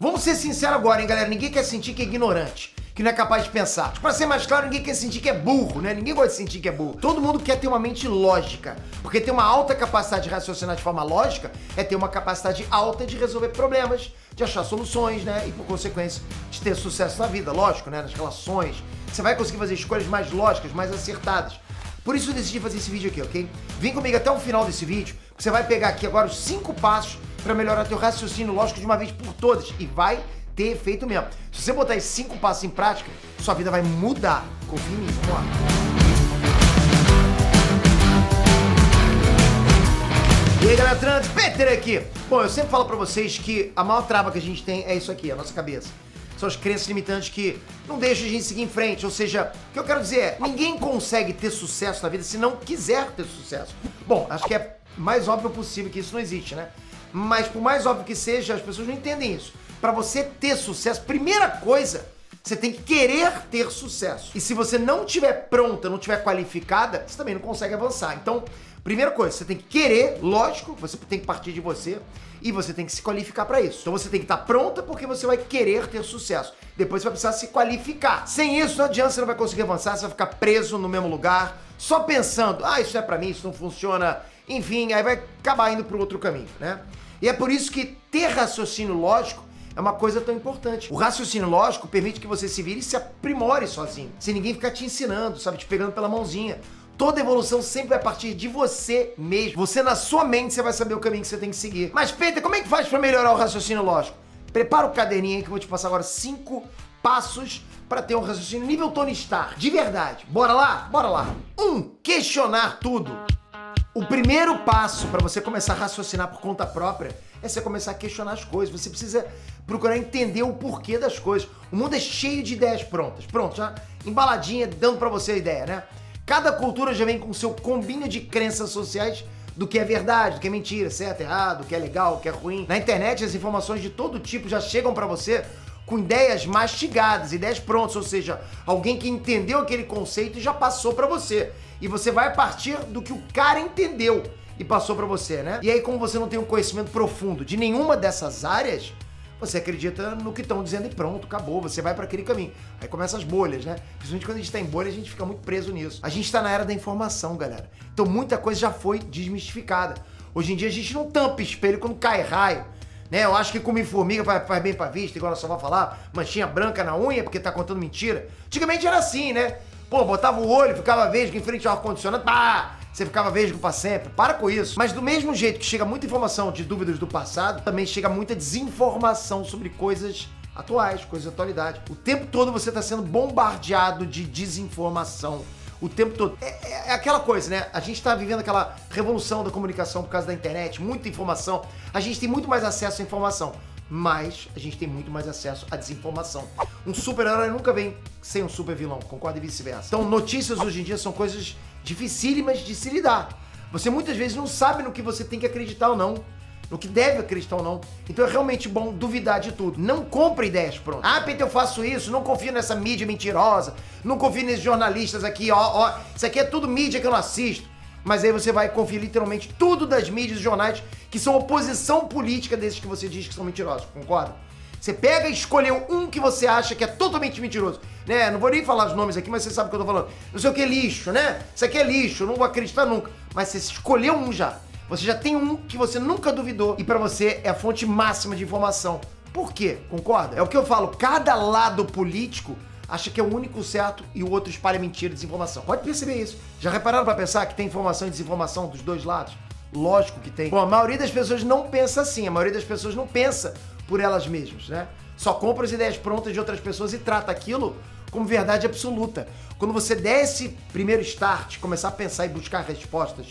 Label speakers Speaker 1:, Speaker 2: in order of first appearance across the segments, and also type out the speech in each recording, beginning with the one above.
Speaker 1: Vamos ser sinceros agora, hein, galera? Ninguém quer sentir que é ignorante, que não é capaz de pensar. Pra ser mais claro, ninguém quer sentir que é burro, né? Ninguém gosta de sentir que é burro. Todo mundo quer ter uma mente lógica, porque ter uma alta capacidade de raciocinar de forma lógica é ter uma capacidade alta de resolver problemas, de achar soluções, né? E por consequência, de ter sucesso na vida, lógico, né? Nas relações. Você vai conseguir fazer escolhas mais lógicas, mais acertadas. Por isso eu decidi fazer esse vídeo aqui, ok? Vem comigo até o final desse vídeo, que você vai pegar aqui agora os 5 passos para melhorar teu raciocínio lógico de uma vez por todas. E vai ter efeito mesmo. Se você botar esses 5 passos em prática, sua vida vai mudar. Confia em mim, vamos lá. E aí, galera trans, Peter aqui. Bom, eu sempre falo pra vocês que a maior trava que a gente tem é isso aqui, a nossa cabeça. São as crenças limitantes que não deixam a gente seguir em frente. Ou seja, o que eu quero dizer é, ninguém consegue ter sucesso na vida se não quiser ter sucesso. Bom, acho que é mais óbvio possível que isso não existe, né? Mas por mais óbvio que seja, as pessoas não entendem isso. Pra você ter sucesso, primeira coisa, você tem que querer ter sucesso. E se você não estiver pronta, não estiver qualificada, você também não consegue avançar. Então, primeira coisa, você tem que querer, lógico, você tem que partir de você e você tem que se qualificar pra isso. Então você tem que estar pronta porque você vai querer ter sucesso. Depois você vai precisar se qualificar. Sem isso, não adianta, você não vai conseguir avançar, você vai ficar preso no mesmo lugar, só pensando, isso é pra mim, isso não funciona, enfim, aí vai acabar indo pro outro caminho, né? E é por isso que ter raciocínio lógico é uma coisa tão importante. O raciocínio lógico permite que você se vire e se aprimore sozinho, sem ninguém ficar te ensinando, sabe, te pegando pela mãozinha. Toda evolução sempre vai partir de você mesmo. Você, na sua mente, você vai saber o caminho que você tem que seguir. Mas, Peter, como é que faz pra melhorar o raciocínio lógico? Prepara o caderninho aí que eu vou te passar agora 5 passos pra ter um raciocínio nível Tony Stark. De verdade. Bora lá? Bora lá. 1. Questionar tudo. O primeiro passo para você começar a raciocinar por conta própria é você começar a questionar as coisas. Você precisa procurar entender o porquê das coisas. O mundo é cheio de ideias prontas. Pronto, já embaladinha, dando para você a ideia, né? Cada cultura já vem com o seu combinho de crenças sociais do que é verdade, do que é mentira, certo, errado, do que é legal, do que é ruim. Na internet, as informações de todo tipo já chegam para você com ideias mastigadas, ideias prontas, ou seja, alguém que entendeu aquele conceito e já passou para você. E você vai partir do que o cara entendeu e passou para você, né? E aí, como você não tem um conhecimento profundo de nenhuma dessas áreas, você acredita no que estão dizendo e pronto, acabou, você vai para aquele caminho. Aí começam as bolhas, né? Principalmente quando a gente tá em bolha, a gente fica muito preso nisso. A gente tá na era da informação, galera. Então muita coisa já foi desmistificada. Hoje em dia a gente não tampa espelho quando cai raio, né? Eu acho que comer formiga faz bem pra vista, igual a só vai falar, manchinha branca na unha porque tá contando mentira. Antigamente era assim, né? Pô, botava o olho, ficava vesgo em frente ao ar-condicionado, pá! Você ficava vesgo pra sempre. Para com isso. Mas do mesmo jeito que chega muita informação de dúvidas do passado, também chega muita desinformação sobre coisas atuais, coisas da atualidade. O tempo todo você tá sendo bombardeado de desinformação. O tempo todo. É aquela coisa, né? A gente tá vivendo aquela revolução da comunicação por causa da internet, muita informação. A gente tem muito mais acesso à informação, mas a gente tem muito mais acesso à desinformação. Um super-herói nunca vem sem um super-vilão, concorda, e vice-versa. Então, notícias hoje em dia são coisas dificílimas de se lidar. Você muitas vezes não sabe no que você tem que acreditar ou não, no que deve acreditar ou não. Então é realmente bom duvidar de tudo. Não compre ideias prontas. Peter, eu faço isso, não confio nessa mídia mentirosa, não confio nesses jornalistas aqui, ó, isso aqui é tudo mídia que eu não assisto. Mas aí você vai confiar literalmente tudo das mídias e jornais que são oposição política desses que você diz que são mentirosos, concorda? Você pega e escolheu um que você acha que é totalmente mentiroso, né? Não vou nem falar os nomes aqui, mas você sabe o que eu tô falando. Não sei o que é lixo, né? Isso aqui é lixo, eu não vou acreditar nunca. Mas você escolheu um já. Você já tem um que você nunca duvidou e pra você é a fonte máxima de informação. Por quê? Concorda? É o que eu falo, cada lado político acha que é o único certo e o outro espalha mentira e desinformação. Pode perceber isso. Já repararam pra pensar que tem informação e desinformação dos dois lados? Lógico que tem. Bom, a maioria das pessoas não pensa assim, a maioria das pessoas não pensa por elas mesmas, né? Só compra as ideias prontas de outras pessoas e trata aquilo como verdade absoluta. Quando você der esse primeiro start, começar a pensar e buscar respostas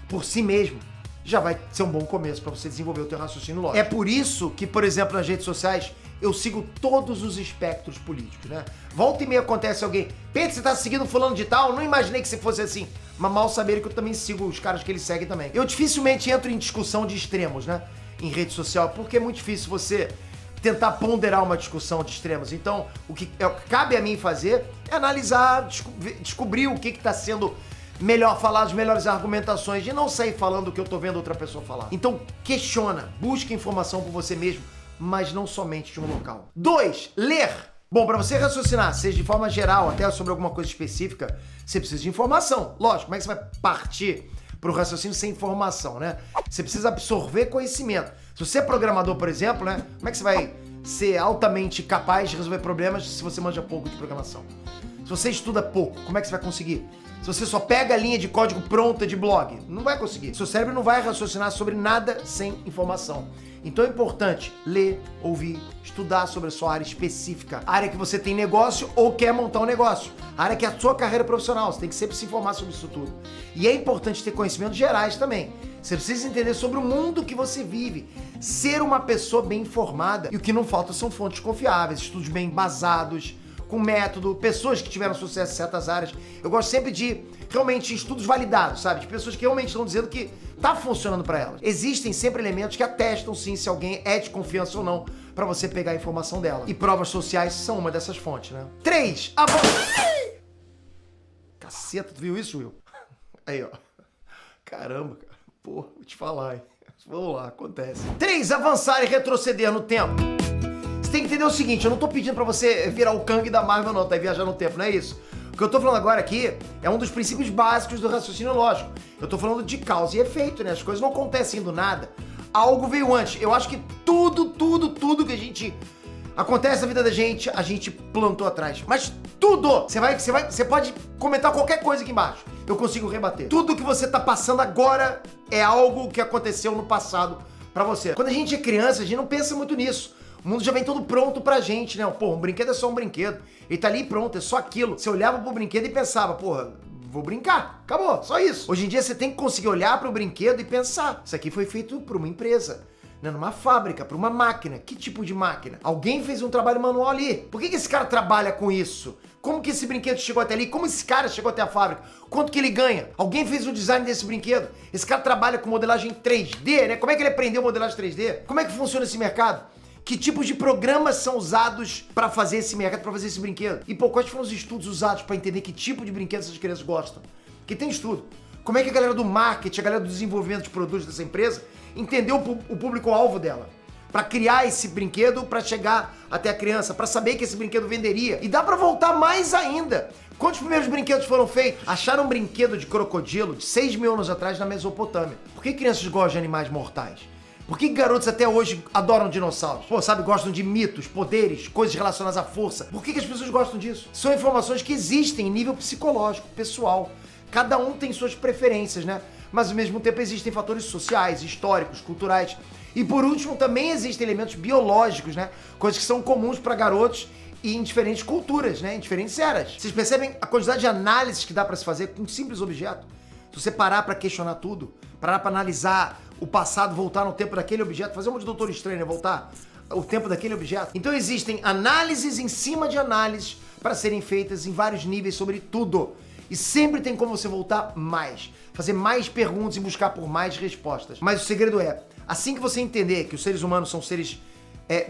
Speaker 1: por si mesmo, já vai ser um bom começo para você desenvolver o teu raciocínio lógico. É por isso que, por exemplo, nas redes sociais, eu sigo todos os espectros políticos, né? Volta e meia acontece alguém, Pedro, você tá seguindo fulano de tal? Não imaginei que você fosse assim. Mas mal saber que eu também sigo os caras que ele segue também. Eu dificilmente entro em discussão de extremos, né? Em rede social, porque é muito difícil você tentar ponderar uma discussão de extremos. Então, o que cabe a mim fazer é analisar, descobrir o que está sendo melhor falar, as melhores argumentações, e não sair falando o que eu tô vendo outra pessoa falar. Então, questiona, busca informação por você mesmo, mas não somente de um local. 2. Ler. Bom, para você raciocinar, seja de forma geral, até sobre alguma coisa específica, você precisa de informação. Lógico, como é que você vai partir para o raciocínio sem informação, né? Você precisa absorver conhecimento. Se você é programador, por exemplo, né? Como é que você vai ser altamente capaz de resolver problemas se você manja pouco de programação? Se você estuda pouco, como é que você vai conseguir? Se você só pega a linha de código pronta de blog, não vai conseguir. Seu cérebro não vai raciocinar sobre nada sem informação. Então é importante ler, ouvir, estudar sobre a sua área específica. A área que você tem negócio ou quer montar um negócio. A área que é a sua carreira profissional. Você tem que sempre se informar sobre isso tudo. E é importante ter conhecimentos gerais também. Você precisa entender sobre o mundo que você vive. Ser uma pessoa bem informada. E o que não falta são fontes confiáveis, estudos bem embasados, com método, pessoas que tiveram sucesso em certas áreas. Eu gosto sempre de, realmente, estudos validados, sabe? De pessoas que realmente estão dizendo que tá funcionando para elas. Existem sempre elementos que atestam, sim, se alguém é de confiança ou não, para você pegar a informação dela. E provas sociais são uma dessas fontes, né? 3. Caceta, tu viu isso, Will? Aí, ó. Caramba, cara. Porra, vou te falar, hein? Vamos lá, acontece. 3. Avançar e retroceder no tempo. Você tem que entender o seguinte, eu não tô pedindo pra você virar o Kang da Marvel não, tá? E viajar no tempo, não é isso. O que eu tô falando agora aqui é um dos princípios básicos do raciocínio lógico. Eu tô falando de causa e efeito, né? As coisas não acontecem do nada. Algo veio antes. Eu acho que tudo que a gente acontece na vida da gente, a gente plantou atrás. Mas tudo! Você pode comentar qualquer coisa aqui embaixo. Eu consigo rebater. Tudo que você tá passando agora é algo que aconteceu no passado pra você. Quando a gente é criança, a gente não pensa muito nisso. O mundo já vem todo pronto pra gente, né? Pô, um brinquedo é só um brinquedo. Ele tá ali pronto, é só aquilo. Você olhava pro brinquedo e pensava, porra, vou brincar. Acabou, só isso. Hoje em dia você tem que conseguir olhar pro brinquedo e pensar, isso aqui foi feito por uma empresa, né? Numa fábrica, por uma máquina. Que tipo de máquina? Alguém fez um trabalho manual ali. Por que esse cara trabalha com isso? Como que esse brinquedo chegou até ali? Como esse cara chegou até a fábrica? Quanto que ele ganha? Alguém fez o design desse brinquedo? Esse cara trabalha com modelagem 3D, né? Como é que ele aprendeu modelagem 3D? Como é que funciona esse mercado? Que tipos de programas são usados para fazer esse mercado, para fazer esse brinquedo? E, pô, quais foram os estudos usados para entender que tipo de brinquedo essas crianças gostam? Que tem estudo. Como é que a galera do marketing, a galera do desenvolvimento de produtos dessa empresa entendeu o público-alvo dela? Para criar esse brinquedo, para chegar até a criança, para saber que esse brinquedo venderia. E dá para voltar mais ainda. Quantos primeiros brinquedos foram feitos? Acharam um brinquedo de crocodilo de 6 mil anos atrás na Mesopotâmia. Por que crianças gostam de animais mortais? Por que garotos até hoje adoram dinossauros? Pô, sabe, gostam de mitos, poderes, coisas relacionadas à força. Por que as pessoas gostam disso? São informações que existem em nível psicológico, pessoal. Cada um tem suas preferências, né? Mas ao mesmo tempo existem fatores sociais, históricos, culturais. E por último, também existem elementos biológicos, né? Coisas que são comuns para garotos e em diferentes culturas, né? Em diferentes eras. Vocês percebem a quantidade de análises que dá para se fazer com um simples objeto? Se você parar para questionar tudo, parar para analisar o passado, voltar no tempo daquele objeto, fazer um de Doutor Estranho, né? Voltar o tempo daquele objeto. Então existem análises em cima de análises para serem feitas em vários níveis sobre tudo. E sempre tem como você voltar mais, fazer mais perguntas e buscar por mais respostas. Mas o segredo é, assim que você entender que os seres humanos são seres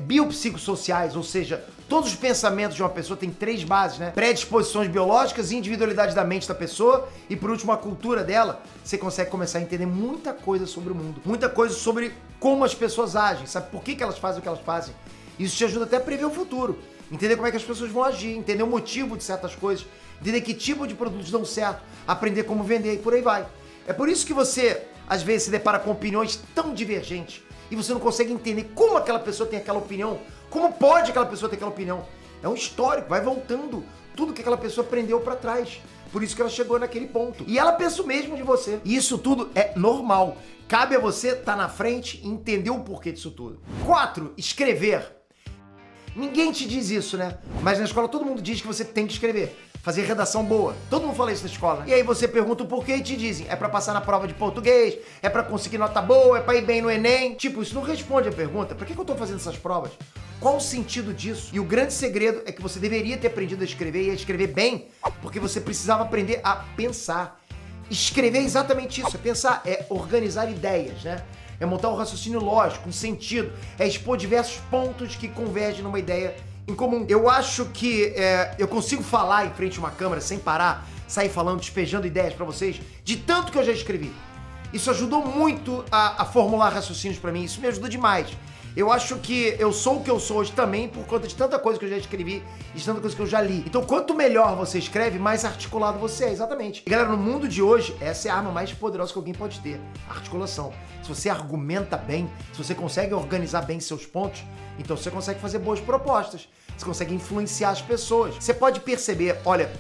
Speaker 1: biopsicossociais, ou seja, todos os pensamentos de uma pessoa têm 3 bases, né? Predisposições biológicas, individualidade da mente da pessoa e, por último, a cultura dela. Você consegue começar a entender muita coisa sobre o mundo, muita coisa sobre como as pessoas agem, sabe por que elas fazem o que elas fazem. Isso te ajuda até a prever o futuro, entender como é que as pessoas vão agir, entender o motivo de certas coisas, entender que tipo de produtos dão certo, aprender como vender e por aí vai. É por isso que você, às vezes, se depara com opiniões tão divergentes e você não consegue entender como aquela pessoa tem aquela opinião, como pode aquela pessoa ter aquela opinião. É um histórico, vai voltando tudo que aquela pessoa aprendeu pra trás. Por isso que ela chegou naquele ponto. E ela pensa o mesmo de você. E isso tudo é normal. Cabe a você estar na frente e entender o porquê disso tudo. 4. Escrever. Ninguém te diz isso, né? Mas na escola todo mundo diz que você tem que escrever. Fazer redação boa. Todo mundo fala isso na escola. E aí você pergunta o porquê e te dizem, é pra passar na prova de português, é pra conseguir nota boa, é pra ir bem no Enem. Tipo, isso não responde a pergunta. Pra que eu tô fazendo essas provas? Qual o sentido disso? E o grande segredo é que você deveria ter aprendido a escrever e a escrever bem, porque você precisava aprender a pensar. Escrever é exatamente isso, é pensar, é organizar ideias, né? É montar um raciocínio lógico, um sentido, é expor diversos pontos que convergem numa ideia em comum. Eu acho que eu consigo falar em frente a uma câmera sem parar, sair falando, despejando ideias pra vocês, de tanto que eu já escrevi. Isso ajudou muito a formular raciocínios pra mim, isso me ajudou demais. Eu acho que eu sou o que eu sou hoje também por conta de tanta coisa que eu já escrevi e de tanta coisa que eu já li. Então, quanto melhor você escreve, mais articulado você é, exatamente. E galera, no mundo de hoje, essa é a arma mais poderosa que alguém pode ter, a articulação. Se você argumenta bem, se você consegue organizar bem seus pontos, então você consegue fazer boas propostas, você consegue influenciar as pessoas. Você pode perceber, olha,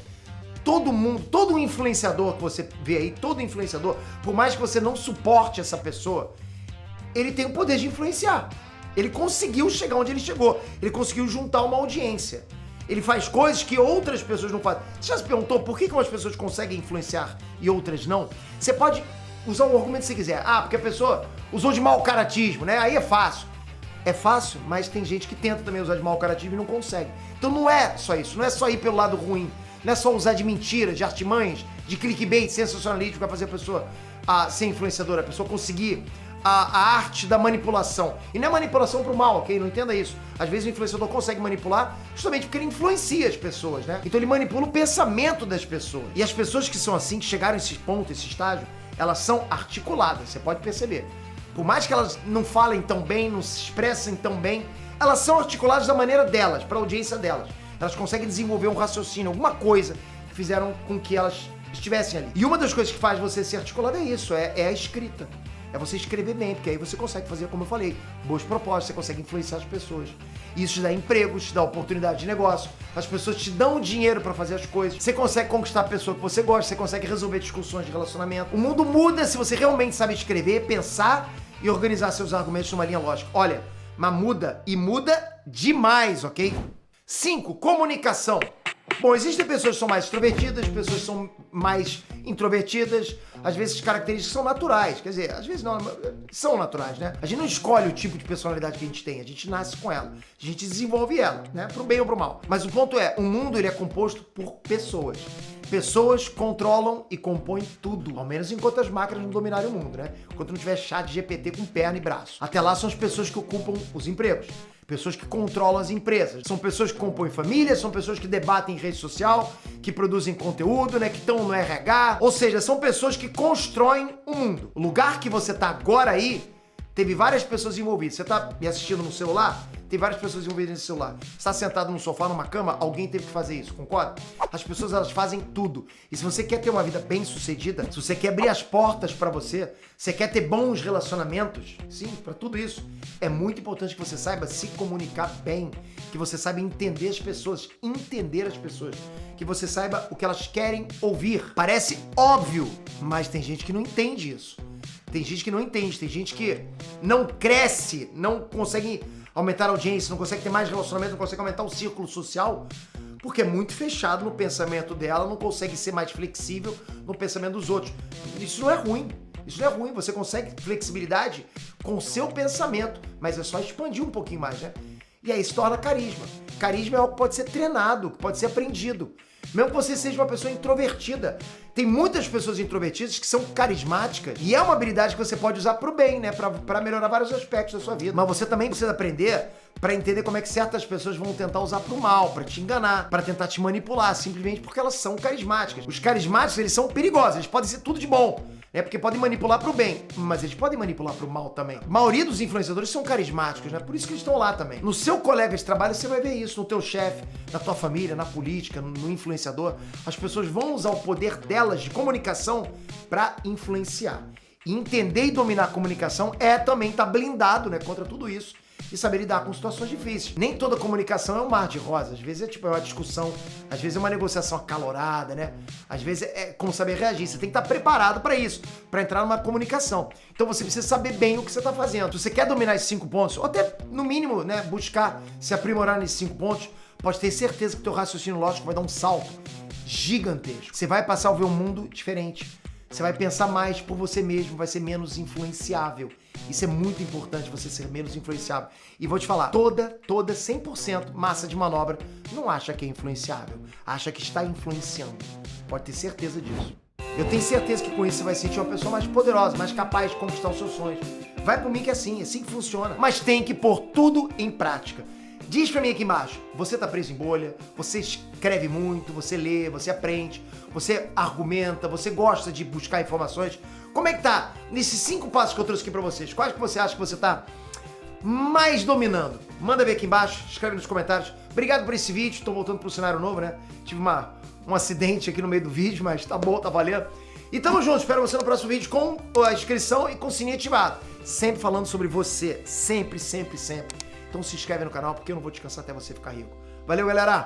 Speaker 1: todo mundo, todo influenciador que você vê aí, todo influenciador, por mais que você não suporte essa pessoa, ele tem o poder de influenciar. Ele conseguiu chegar onde ele chegou. Ele conseguiu juntar uma audiência. Ele faz coisas que outras pessoas não fazem. Você já se perguntou por que umas pessoas conseguem influenciar e outras não? Você pode usar o argumento que você quiser. Ah, porque a pessoa usou de mau caratismo, né? Aí é fácil. É fácil, mas tem gente que tenta também usar de mau caratismo e não consegue. Então não é só isso. Não é só ir pelo lado ruim. Não é só usar de mentira, de artimanhas, de clickbait, sensacionalismo para fazer a pessoa ser influenciadora. A pessoa conseguir a arte da manipulação. E não é manipulação pro mal, ok? Não entenda isso. Às vezes o influenciador consegue manipular justamente porque ele influencia as pessoas, né? Então ele manipula o pensamento das pessoas. E as pessoas que são assim, que chegaram a esse ponto, esse estágio, elas são articuladas, você pode perceber. Por mais que elas não falem tão bem, não se expressem tão bem, elas são articuladas da maneira delas, para a audiência delas. Elas conseguem desenvolver um raciocínio, alguma coisa que fizeram com que elas estivessem ali. E uma das coisas que faz você ser articulado é isso, é a escrita. É você escrever bem, porque aí você consegue fazer, como eu falei, boas propostas, você consegue influenciar as pessoas. Isso te dá emprego, te dá oportunidade de negócio, as pessoas te dão dinheiro pra fazer as coisas, você consegue conquistar a pessoa que você gosta, você consegue resolver discussões de relacionamento. O mundo muda se você realmente sabe escrever, pensar e organizar seus argumentos numa linha lógica. Olha, mas muda, e muda demais, ok? 5. Comunicação. Bom, existem pessoas que são mais extrovertidas, pessoas que são mais introvertidas, às vezes características são naturais, quer dizer, às vezes não, são naturais, né? A gente não escolhe o tipo de personalidade que a gente tem, a gente nasce com ela, a gente desenvolve ela, né? Pro bem ou pro mal. Mas o ponto é, o mundo ele é composto por pessoas. Pessoas controlam e compõem tudo, ao menos enquanto as máquinas não dominarem o mundo, né? Enquanto não tiver chat GPT com perna e braço. Até lá são as pessoas que ocupam os empregos. Pessoas que controlam as empresas. São pessoas que compõem famílias, são pessoas que debatem em rede social, que produzem conteúdo, né? Que estão no RH. Ou seja, são pessoas que constroem o mundo. O lugar que você tá agora aí, teve várias pessoas envolvidas. Você tá me assistindo no celular? Tem várias pessoas envolvidas nesse celular. Você está sentado num sofá, numa cama, alguém teve que fazer isso, concorda? As pessoas, elas fazem tudo. E se você quer ter uma vida bem sucedida, se você quer abrir as portas pra você, você quer ter bons relacionamentos, sim, pra tudo isso, é muito importante que você saiba se comunicar bem, que você saiba entender as pessoas, que você saiba o que elas querem ouvir. Parece óbvio, mas tem gente que não entende isso. Tem gente que não entende, tem gente que não cresce, não consegue aumentar a audiência, não consegue ter mais relacionamento, não consegue aumentar o círculo social, porque é muito fechado no pensamento dela, não consegue ser mais flexível no pensamento dos outros. Isso não é ruim, você consegue flexibilidade com o seu pensamento, mas é só expandir um pouquinho mais, né? E aí se torna carisma. Carisma é algo que pode ser treinado, que pode ser aprendido. Mesmo que você seja uma pessoa introvertida. Tem muitas pessoas introvertidas que são carismáticas e é uma habilidade que você pode usar pro bem, né? Pra melhorar vários aspectos da sua vida. Mas você também precisa aprender pra entender como é que certas pessoas vão tentar usar pro mal, pra te enganar, pra tentar te manipular, simplesmente porque elas são carismáticas. Os carismáticos, eles são perigosos, eles podem ser tudo de bom, né? Porque podem manipular pro bem, mas eles podem manipular pro mal também. A maioria dos influenciadores são carismáticos, né? Por isso que eles estão lá também. No seu colega de trabalho, você vai ver isso, no teu chefe, na tua família, na política, no influenciador. As pessoas vão usar o poder delas de comunicação pra influenciar. E entender e dominar a comunicação é também estar blindado, né, contra tudo isso e saber lidar com situações difíceis. Nem toda comunicação é um mar de rosas. Às vezes é uma discussão, às vezes é uma negociação acalorada, né? Às vezes é como saber reagir. Você tem que estar preparado para isso, para entrar numa comunicação. Então você precisa saber bem o que você está fazendo. Se você quer dominar esses 5 pontos, ou até, no mínimo, né, buscar se aprimorar nesses 5 pontos, pode ter certeza que o teu raciocínio lógico vai dar um salto gigantesco. Você vai passar a ver um mundo diferente. Você vai pensar mais por você mesmo, vai ser menos influenciável. Isso é muito importante, você ser menos influenciável. E vou te falar, toda 100% massa de manobra não acha que é influenciável, acha que está influenciando. Pode ter certeza disso. Eu tenho certeza que com isso você vai sentir uma pessoa mais poderosa, mais capaz de conquistar os seus sonhos. Vai por mim que é assim que funciona. Mas tem que pôr tudo em prática. Diz pra mim aqui embaixo, você tá preso em bolha, você escreve muito, você lê, você aprende, você argumenta, você gosta de buscar informações. Como é que tá nesses 5 passos que eu trouxe aqui pra vocês? Quais que você acha que você tá mais dominando? Manda ver aqui embaixo, escreve nos comentários. Obrigado por esse vídeo, tô voltando pro cenário novo, né? Tive um acidente aqui no meio do vídeo, mas tá bom, tá valendo. E tamo junto, espero você no próximo vídeo com a inscrição e com o sininho ativado. Sempre falando sobre você, sempre, sempre, sempre. Então se inscreve no canal porque eu não vou descansar até você ficar rico. Valeu, galera!